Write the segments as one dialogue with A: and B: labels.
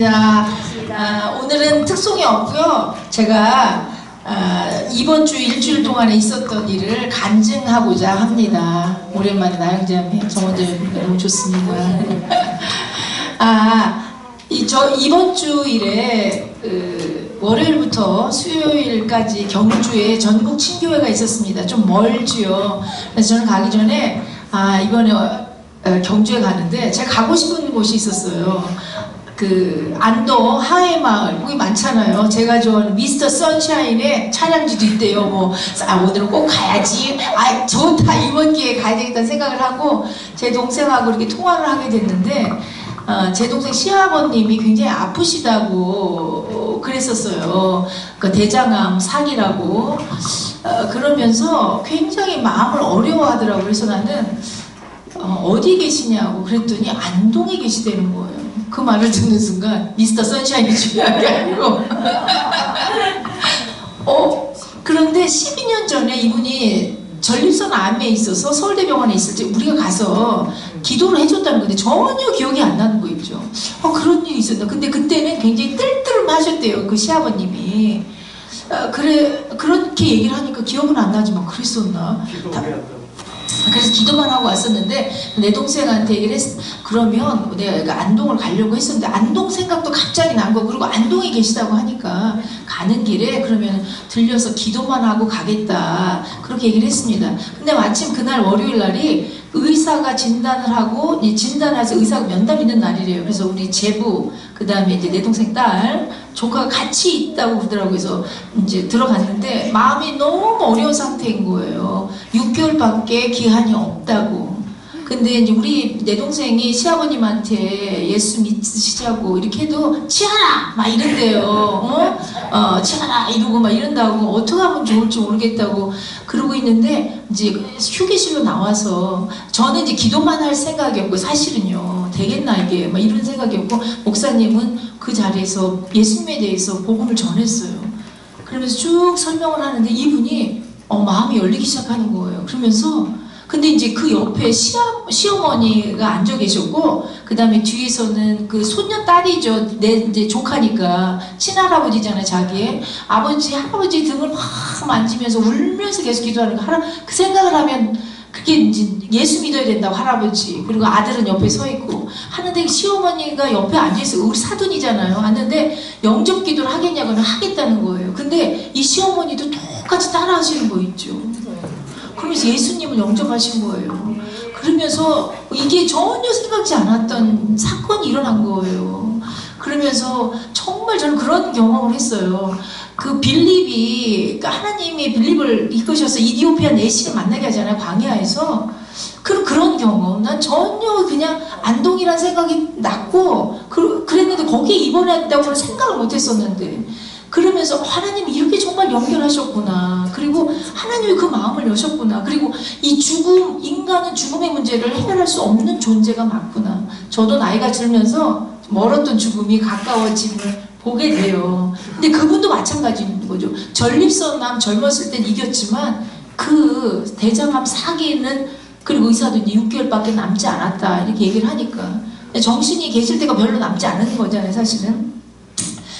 A: 자, 오늘은 특송이 없고요. 제가 이번 주 일주일 동안에 있었던 일을 간증하고자 합니다. 오랜만에 나영자매, 정원자매 너무 좋습니다. 이번 주일에 월요일부터 수요일까지 경주에 전국 친교회가 있었습니다. 좀 멀지요. 그래서 저는 가기 전에 이번에 경주에 가는데 제가 가고 싶은 곳이 있었어요. 안동 하회마을 거기 많잖아요. 제가 좋아하는 미스터 선샤인의 촬영지도 있대요. 오늘은 꼭 가야지. 좋다, 이번 기회에 가야 되겠다는 생각을 하고 제 동생하고 이렇게 통화를 하게 됐는데 제 동생 시아버님이 굉장히 아프시다고 그랬었어요. 대장암 사기라고 그러면서 굉장히 마음을 어려워하더라고요. 그래서 나는 어디 계시냐고 그랬더니 안동에 계시다는 거예요. 그 말을 듣는 순간 미스터 선샤인이 중요한 게 아니고 그런데 12년 전에 이분이 전립선 암에 있어서 서울대병원에 있을 때 우리가 가서 기도를 해줬다는 건데 전혀 기억이 안 나는 거 있죠. 그런 일이 있었나. 근데 그때는 굉장히 뜰뜰하셨대요. 그 시아버님이. 그렇게 얘기를 하니까 기억은 안 나지만 그랬었나. 그래서 기도만 하고 왔었는데 내 동생한테 얘기를 그러면 내가 안동을 가려고 했었는데 안동 생각도 갑자기 난 거. 그리고 안동에 계시다고 하니까 가는 길에 그러면 들려서 기도만 하고 가겠다 그렇게 얘기를 했습니다. 근데 마침 그날 월요일 날이 의사가 진단을 하고 진단해서 의사가 면담 있는 날이래요. 그래서 우리 제부 그 다음에 이제 내 동생 딸 조카가 같이 있다고 그러더라고요. 그래서 이제 들어갔는데 마음이 너무 어려운 상태인 거예요. 6개월밖에 기한이 없다고. 근데 이제 내 동생이 시아버님한테 예수 믿으시자고 이렇게 해도 치아라! 막 이런대요. 치아라! 이러고 막 이런다고 어떻게 하면 좋을지 모르겠다고 그러고 있는데 이제 휴게실로 나와서 저는 이제 기도만 할 생각이었고 사실은요. 되겠나 이게 막 이런 생각이었고 목사님은 그 자리에서 예수님에 대해서 복음을 전했어요. 그러면서 쭉 설명을 하는데 이분이 마음이 열리기 시작하는 거예요. 그러면서 근데 이제 그 옆에 시어머니가 앉아 계셨고 그 다음에 뒤에서는 그 손녀딸이죠. 내 이제 조카니까 친할아버지잖아요. 자기의 아버지 할아버지 등을 막 만지면서 울면서 계속 기도하는 거. 그 생각을 하면 그게 이제 예수 믿어야 된다고 할아버지 그리고 아들은 옆에 서 있고 하는데 시어머니가 옆에 앉아있어요. 우리 사돈이잖아요. 앉는데 영접 기도를 하겠냐고는 하겠다는 거예요. 근데 이 시어머니도 똑같이 따라 하시는 거 있죠. 그러면서 예수님을 영접하신 거예요. 그러면서 이게 전혀 생각지 않았던 사건이 일어난 거예요. 그러면서 정말 저는 그런 경험을 했어요. 그 빌립이 하나님이 빌립을 이끄셔서 이디오피아 내시를 만나게 하잖아요. 광야에서. 그런 경험. 난 전혀 그냥 안동이란 생각이 났고 그랬는데 거기에 입원했다고는 생각을 못 했었는데 그러면서 하나님이 이렇게 정말 연결하셨구나. 그리고 하나님이 그 마음을 여셨구나. 그리고 이 죽음, 인간은 죽음의 문제를 해결할 수 없는 존재가 맞구나. 저도 나이가 들면서 멀었던 죽음이 가까워짐을 보게 돼요. 근데 그분도 마찬가지인 거죠. 전립선암 젊었을 땐 이겼지만 그 대장암 사기는 그리고 의사도 이제 6개월밖에 남지 않았다 이렇게 얘기를 하니까 정신이 계실 때가 별로 남지 않은 거잖아요. 사실은.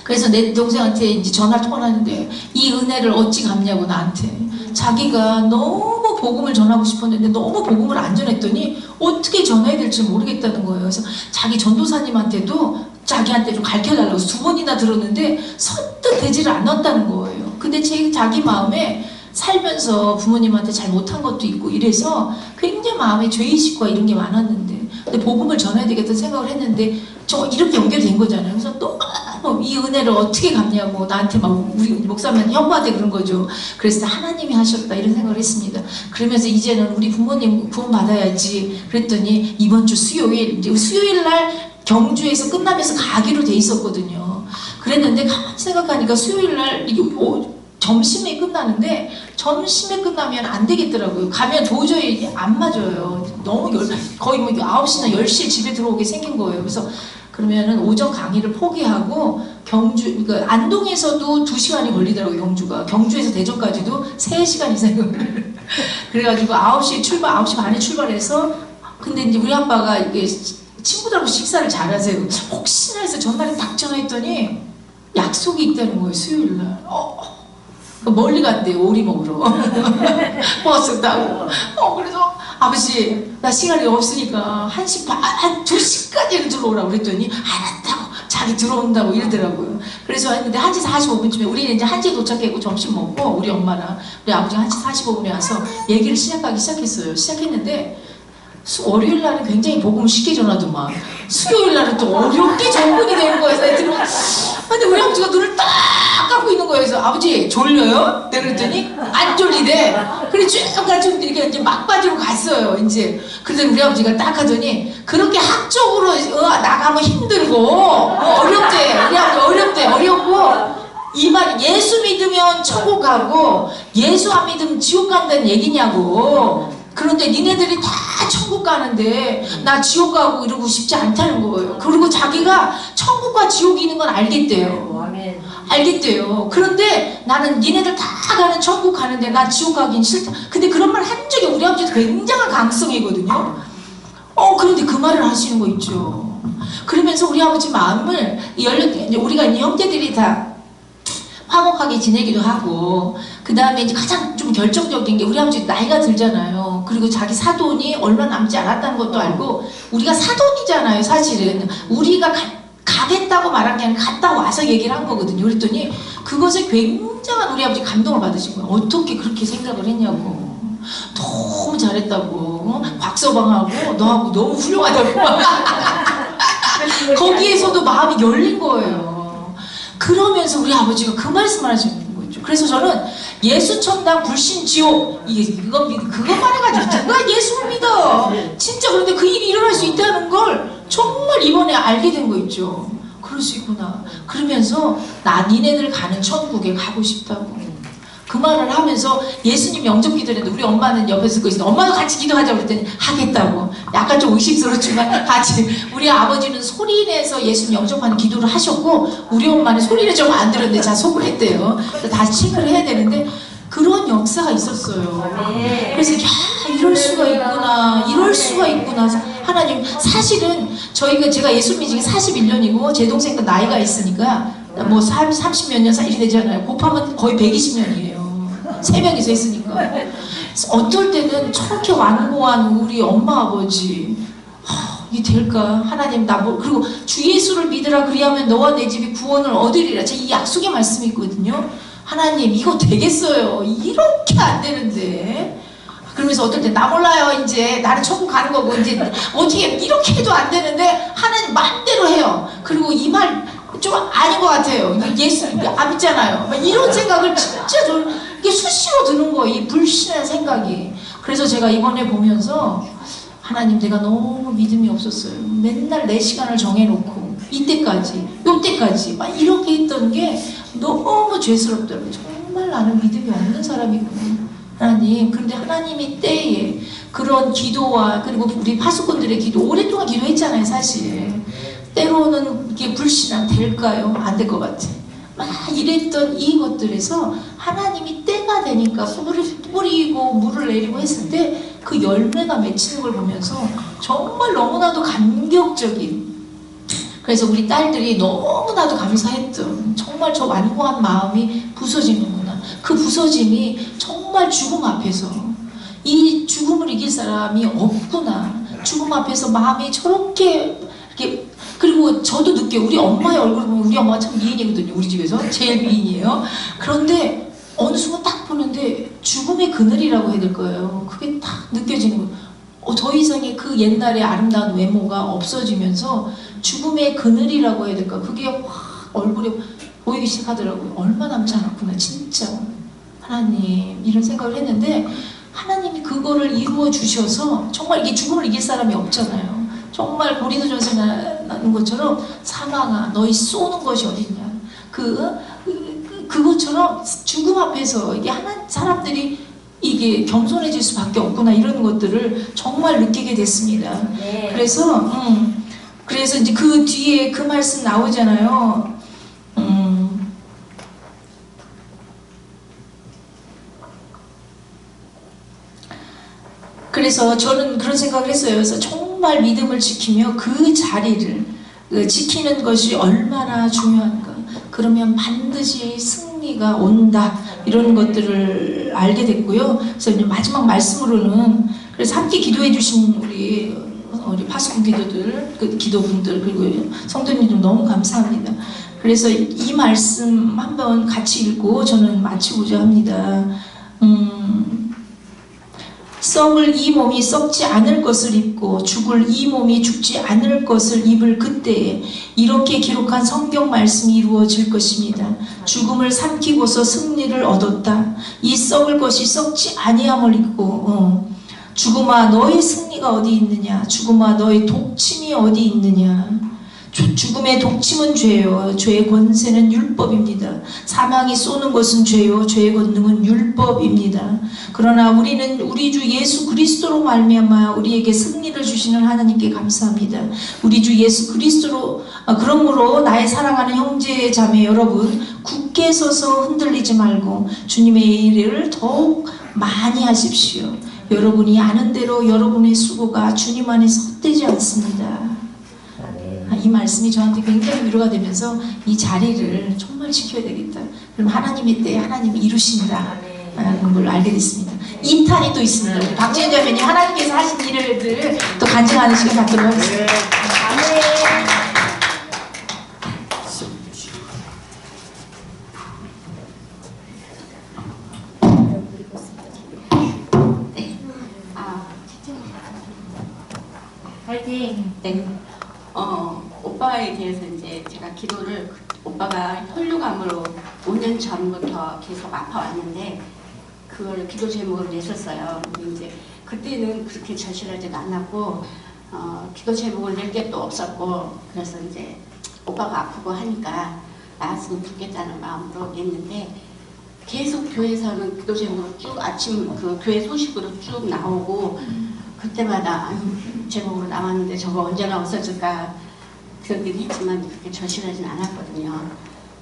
A: 그래서 내 동생한테 이제 통화를 하는데 이 은혜를 어찌 갚냐고 나한테. 자기가 너무 복음을 전하고 싶었는데 너무 복음을 안 전했더니 어떻게 전해야 될지 모르겠다는 거예요. 그래서 자기 전도사님한테도 자기한테 좀 가르쳐달라고 2번이나 들었는데 선뜻 되지를 않았다는 거예요. 근데 자기 마음에 살면서 부모님한테 잘 못한 것도 있고 이래서 굉장히 마음에 죄의식과 이런 게 많았는데 근데 복음을 전해야 되겠다는 생각을 했는데 이렇게 연결된 거잖아요. 그래서 너무 이 은혜를 어떻게 갚냐고 나한테 막 우리 목사님 형부한테 그런 거죠. 그래서 하나님이 하셨다 이런 생각을 했습니다. 그러면서 이제는 우리 부모님 구원 받아야지 그랬더니 이번 주 수요일 날 경주에서 끝나면서 가기로 돼 있었거든요. 그랬는데 가만히 생각하니까 수요일 날 점심에 끝나는데 점심에 끝나면 안 되겠더라고요. 가면 도저히 안 맞아요. 너무 거의 9시나 10시에 집에 들어오게 생긴 거예요. 그래서 그러면은 오전 강의를 포기하고 안동에서도 2시간이 걸리더라고요. 경주에서 대전까지도 3시간 이상이 걸려요. 그래가지고 9시 반에 출발해서 근데 이제 우리 아빠가 이게 친구들하고 식사를 잘하세요. 혹시나 해서 전날에 딱 전화했더니 약속이 있다는 거예요. 수요일날. 멀리 간대요. 오리 먹으러. 버스 타고. 그래서 아버지 나 시간이 없으니까 1시 반, 한 2시까지는 들어오라고 그랬더니 알았다고 자기 들어온다고 이러더라고요. 그래서 했는데 1시 45분쯤에 우리는 이제 1시에 도착했고 점심 먹고 우리 엄마랑 우리 아버지가 1시 45분에 와서 얘기를 시작하기 시작했어요. 시작했는데 월요일 날은 굉장히 복음을 쉽게 전하더만 수요일 날은 또 어렵게 접근이 되는 거예요. 근데 우리 아버지가 눈을 딱 감고 있는 거예요. 그래서 아버지 졸려요? 내가 그랬더니 안 졸리대. 그래 쭉 같이 이렇게 이제 막바지로 갔어요. 이제 그래서 우리 아버지가 딱 하더니 그렇게 학적으로 나가면 힘들고 어렵대. 우리 아버지 어렵고 이 말 예수 믿으면 천국 가고 예수 안 믿으면 지옥 간다는 얘기냐고. 그런데 니네들이 다 천국 가는데 나 지옥 가고 이러고 싶지 않다는 거예요. 그리고 자기가 천국과 지옥이 있는 건 알겠대요. 알겠대요. 그런데 나는 니네들 다 가는 천국 가는데 나 지옥 가긴 싫다. 근데 그런 말 한 적이 우리 아버지도 굉장한 강성이거든요. 그런데 그 말을 하시는 거 있죠. 그러면서 우리 아버지 마음을 우리가 이제 형제들이 다 화목하게 지내기도 하고 그 다음에 이제 가장 좀 결정적인 게 우리 아버지 나이가 들잖아요. 그리고 자기 사돈이 얼마 남지 않았다는 것도 알고 우리가 사돈이잖아요. 사실은 우리가 가겠다고 말한 게 아니라 갔다 와서 얘기를 한 거거든요. 그랬더니 그것에 굉장한 우리 아버지 감동을 받으신 거예요. 어떻게 그렇게 생각을 했냐고. 너무 잘했다고. 곽서방하고 너하고 너무 훌륭하다고. 거기에서도 마음이 열린 거예요. 그러면서 우리 아버지가 그 말씀을 하시는 거죠. 그래서 저는 예수 천당 불신 지옥 그것만 해가지고 누가 예수를 믿어. 진짜. 그런데 그 일이 일어날 수 있다는 걸 정말 이번에 알게 된 거 있죠. 그럴 수 있구나. 그러면서 니네들 가는 천국에 가고 싶다고 그 말을 하면서 예수님 영접 기도했는데 우리 엄마는 옆에서 듣고 있었는데 엄마도 같이 기도하자고 그랬더니 하겠다고. 약간 좀 의심스럽지만 같이. 우리 아버지는 소리내서 예수님 영접하는 기도를 하셨고 우리 엄마는 소리를 좀 안 들었는데 자 속을 했대요. 그래서 다시 체크를 해야 되는데 그런 역사가 있었어요. 그래서 이럴 수가 있구나. 이럴 수가 있구나. 하나님 사실은 제가 예수 믿은 지 41년이고 제 동생도 나이가 있으니까 뭐 30몇 년 사이 되잖아요. 곱하면 거의 120년이에요. 3명이서 했으니까. 어떨 때는 저렇게 완고한 우리 엄마 아버지 이게 될까? 하나님 그리고 주 예수를 믿으라 그리하면 너와 내 집이 구원을 얻으리라. 제가 이 약속의 말씀이 있거든요. 하나님 이거 되겠어요. 이렇게 안 되는데. 그러면서 어떨 때 나 몰라요. 이제 나는 천국 가는 거고 이제 어떻게 이렇게 해도 안 되는데 하나님 마음대로 해요. 그리고 이 말 좀 아닌 것 같아요. 예수 안 믿잖아요. 이런 생각을 진짜 이게 수시로 드는 거예요. 이 불신한 생각이. 그래서 제가 이번에 보면서 하나님 내가 너무 믿음이 없었어요. 맨날 내 시간을 정해놓고 요때까지 막 이렇게 했던 게 너무 죄스럽더라고요. 정말 나는 믿음이 없는 사람이구나. 하나님. 그런데 하나님이 때에 그런 기도와 그리고 우리 파수꾼들의 기도 오랫동안 기도했잖아요. 사실 때로는 이게 불신앙 될까요? 안 될 것 같아. 막 이랬던 이것들에서 하나님이 때가 되니까 뿌리고 물을 내리고 했을 때 그 열매가 맺히는 걸 보면서 정말 너무나도 감격적인. 그래서 우리 딸들이 너무나도 감사했던 정말 저 완고한 마음이 부서지는구나. 그 부서짐이 정말 죽음 앞에서 이 죽음을 이길 사람이 없구나. 죽음 앞에서 마음이 저렇게 이렇게. 그리고 저도 느껴요. 우리 엄마의 얼굴을 보면 우리 엄마가 참 미인이거든요. 우리 집에서 제일 미인이에요. 그런데 어느 순간 딱 보는데 죽음의 그늘이라고 해야 될 거예요. 그게 딱 느껴지는 거예요. 더 이상의 그 옛날의 아름다운 외모가 없어지면서 죽음의 그늘이라고 해야 될까. 그게 확 얼굴에 보이기 시작하더라고요. 얼마 남지 않았구나 진짜. 하나님 이런 생각을 했는데 하나님이 그거를 이루어 주셔서 정말 이게 죽음을 이길 사람이 없잖아요. 정말 고린도전서에 나는 것처럼 사망아 너희 쏘는 것이 어딨냐. 그것처럼 죽음 앞에서 이게 사람들이 이게 겸손해질 수밖에 없구나. 이런 것들을 정말 느끼게 됐습니다.
B: 네.
A: 그래서 이제 그 뒤에 그 말씀 나오잖아요. 그래서 저는 그런 생각을 했어요. 그래서 정말 정말 믿음을 지키며 그 자리를 지키는 것이 얼마나 중요한가. 그러면 반드시 승리가 온다. 이런 것들을 알게 됐고요. 그래서 이제 마지막 말씀으로는 그래서 함께 기도해 주신 우리 파수꾼 기도들, 그 기도분들 그리고 성도님들 너무 감사합니다. 그래서 이 말씀 한번 같이 읽고 저는 마치고자 합니다. 썩을 이 몸이 썩지 않을 것을 입고 죽을 이 몸이 죽지 않을 것을 입을 그때에 이렇게 기록한 성경 말씀이 이루어질 것입니다. 죽음을 삼키고서 승리를 얻었다. 이 썩을 것이 썩지 아니함을 입고 죽음아 너의 승리가 어디 있느냐. 죽음아 너의 독침이 어디 있느냐. 죽음의 독침은 죄요. 죄의 권세는 율법입니다. 사망이 쏘는 것은 죄요. 죄의 권능은 율법입니다. 그러나 우리는 우리 주 예수 그리스도로 말미암아 우리에게 승리를 주시는 하나님께 감사합니다. 우리 주 예수 그리스도로 그러므로 나의 사랑하는 형제 자매 여러분 굳게 서서 흔들리지 말고 주님의 일을 더욱 많이 하십시오. 여러분이 아는 대로 여러분의 수고가 주님 안에서 헛되지 않습니다. 이 말씀이 저한테 굉장히 위로가 되면서 이 자리를 정말 지켜야 되겠다. 그럼 하나님의 때에 하나님이 이루신다 라는 걸 알게 됐습니다. 2탄이 또 있습니다. 우리 박지현 자매님 하나님께서 하신 일을 또 간증하는 시간 갖도록 하겠습니다.
B: 파이팅! 네. 오빠에 대해서 이제 제가 기도를, 오빠가 혈류감으로 5년 전부터 계속 아파왔는데, 그걸 기도 제목으로 냈었어요. 근데 이제 그때는 그렇게 절실하지가 않았고, 기도 제목을 낼 게 또 없었고, 그래서 이제 오빠가 아프고 하니까 나았으면 좋겠다는 마음으로 냈는데, 계속 교회에서는 기도 제목으로 쭉 아침 그 교회 소식으로 쭉 나오고, 그때마다 제목으로 나왔는데 저거 언제나 없어질까 그러긴 했지만 그렇게 절실하진 않았거든요.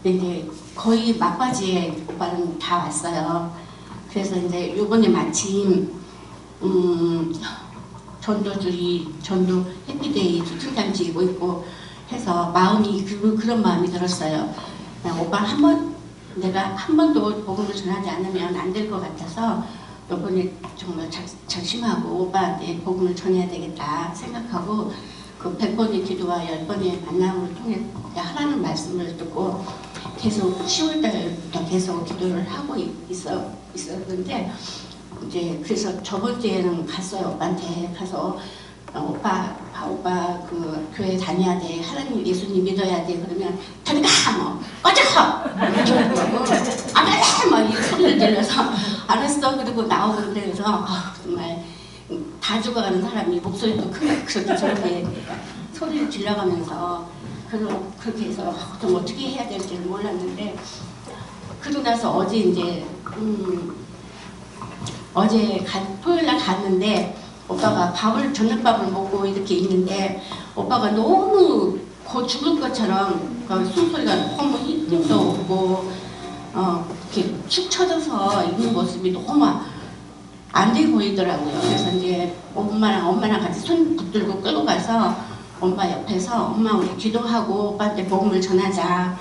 B: 근데 이제 거의 막바지에 오빠는 다 왔어요. 그래서 이제 요번에 마침 전도 해피데이 주팀장 지고 있고 해서 마음이 그런 마음이 들었어요. 오빠 내가 한 번도 복음을 전하지 않으면 안 될 것 같아서 요번에 정말 작심하고 오빠한테 복음을 전해야 되겠다 생각하고 그 100번의 기도와 10번의 만남을 통해 하라는 말씀을 듣고 계속 10월달부터 계속 기도를 하고 있었는데 이제 그래서 저번 주에는 갔어요. 오빠한테 가서 오빠 그 교회 다녀야 돼. 하나님 예수님 믿어야 돼. 그러면 저리가 꺼져! 안 해! 막 이 소리를 들려서 알았어. 그리고 나오고 그래서 정말 다 죽어가는 사람이 목소리도 크게 그렇게 저렇게 소리를 질러가면서 그렇게 해서 좀 어떻게 해야 될지를 몰랐는데 그러고 나서 어제 이제 토요일날 갔는데 오빠가 저녁밥을 먹고 이렇게 있는데 오빠가 너무 곧 죽을 것처럼 숨소리가 너무 힘도 없고 이렇게 축 처져서 있는 모습이 너무 안 돼 보이더라고요. 그래서 이제 엄마랑 같이 손 붙들고 끌고 가서 엄마 옆에서 엄마 우리 기도하고 오빠한테 복음을 전하자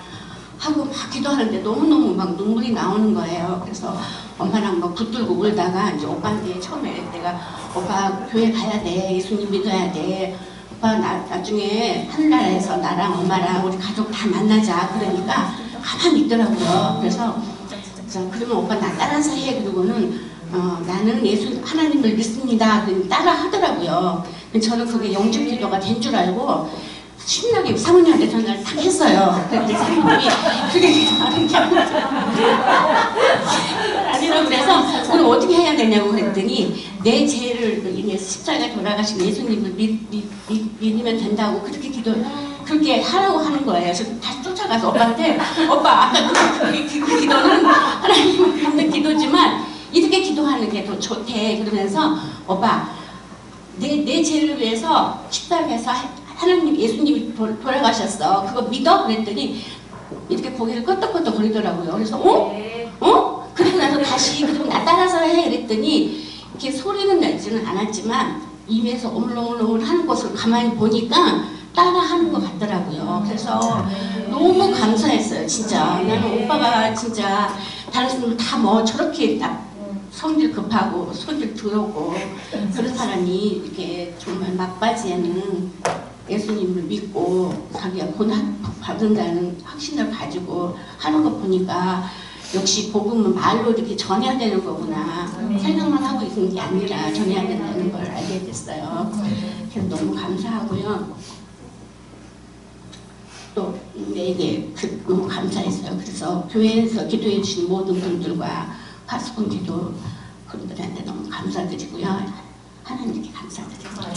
B: 하고 막 기도하는데 너무너무 막 눈물이 나오는 거예요. 그래서 엄마랑 막 붙들고 울다가 이제 오빠한테 처음에 내가 오빠 교회 가야 돼. 예수님 믿어야 돼. 오빠 나중에 하늘나라에서 나랑 엄마랑 우리 가족 다 만나자. 그러니까 가만히 있더라고요. 그래서 그러면 오빠 나 따라서 해. 그러고는 나는 하나님을 믿습니다. 따라 하더라고요. 저는 그게 영접 기도가 된 줄 알고 신나게 사모님한테 전화를 딱 했어요. 그런데 사모님이 그게 다른 게 아니라고 그래서 오늘 어떻게 해야 되냐고 그랬더니 내 죄를 인해 십자가에 돌아가신 예수님을 믿으면 된다고 그렇게 하라고 하는 거예요. 그래서 다시 쫓아가서 오빠한테 오빠 아까 그 기도는 하나님을 믿는 기도지만 이렇게 기도하는 게 더 좋대. 그러면서 오빠 내 죄를 위해서 십자가에서 하나님 예수님이 돌아가셨어. 그거 믿어? 그랬더니 이렇게 고개를 끄덕끄덕 거리더라고요. 그래서 그리고 나서 다시 그럼 나 따라서 해. 그랬더니 이렇게 소리는 나지는 않았지만 입에서 오물오물 하는 것을 가만히 보니까 따라 하는 것 같더라고요. 그래서 너무 감사했어요, 진짜. 나는 오빠가 진짜 다른 사람들 다 뭐 저렇게 딱 성질 급하고 소질 더럽고 그런 사람이 이렇게 정말 막바지에는 예수님을 믿고 자기가 고난 받는다는 확신을 가지고 하는 거 보니까 역시 복음은 말로 이렇게 전해야 되는 거구나. 생각만 하고 있는 게 아니라 전해야 된다는 걸 알게 됐어요. 그래서 너무 감사하고요. 또 내게 너무 감사했어요. 그래서 교회에서 기도해 주신 모든 분들과 파수꾼 기도 그분들한테 너무 감사드리고요. 하나님께 감사드리고요.